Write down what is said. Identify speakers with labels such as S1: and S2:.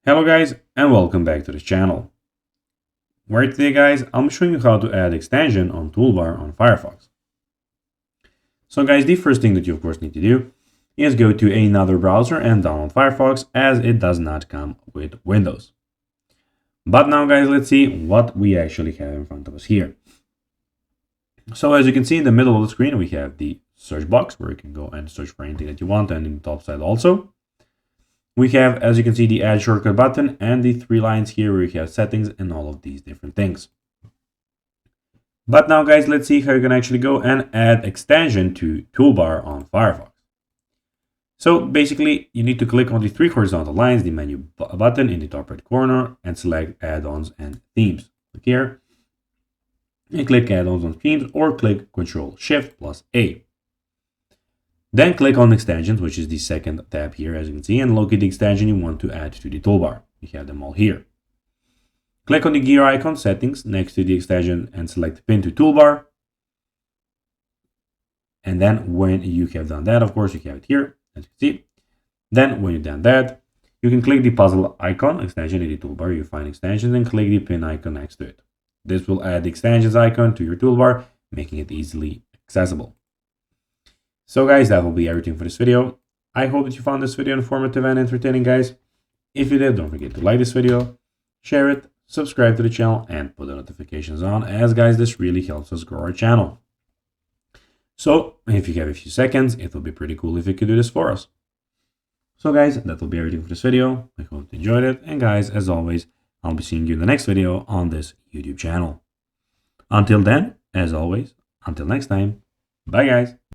S1: Hello guys and welcome back to this channel, where today guys I'm showing you how to add extension on Toolbar on Firefox. So guys, the first thing that you of course need to do is go to another browser and download Firefox, as it does not come with Windows. But now guys, let's see what we actually have in front of us here. So as you can see in the middle of the screen we have the search box where you can go and search for anything that you want, and in the top side also we have, as you can see, the add shortcut button and the three lines here where you have settings and all of these different things. But now guys, let's see how you can actually go and add extension to Toolbar on Firefox. So basically you need to click on the three horizontal lines, the menu button in the top right corner, and select add-ons and themes. Click here and click add-ons and themes, or click Ctrl+Shift+A. Then click on extensions, which is the second tab here, as you can see, and locate the extension you want to add to the toolbar. You have them all here. Click on the gear icon settings next to the extension and select pin to toolbar. And then when you have done that, of course, you have it here, as you can see. Then when you've done that, you can click the puzzle icon extension in the toolbar. You find extensions and click the pin icon next to it. This will add the extensions icon to your toolbar, making it easily accessible. So guys, that will be everything for this video. I hope that you found this video informative and entertaining, guys. If you did, don't forget to like this video, share it, subscribe to the channel, and put the notifications on, as guys, this really helps us grow our channel. So if you have a few seconds, it will be pretty cool if you could do this for us. So guys, that will be everything for this video. I hope you enjoyed it, and guys, as always, I'll be seeing you in the next video on this YouTube channel. Until then, as always, until next time, bye guys.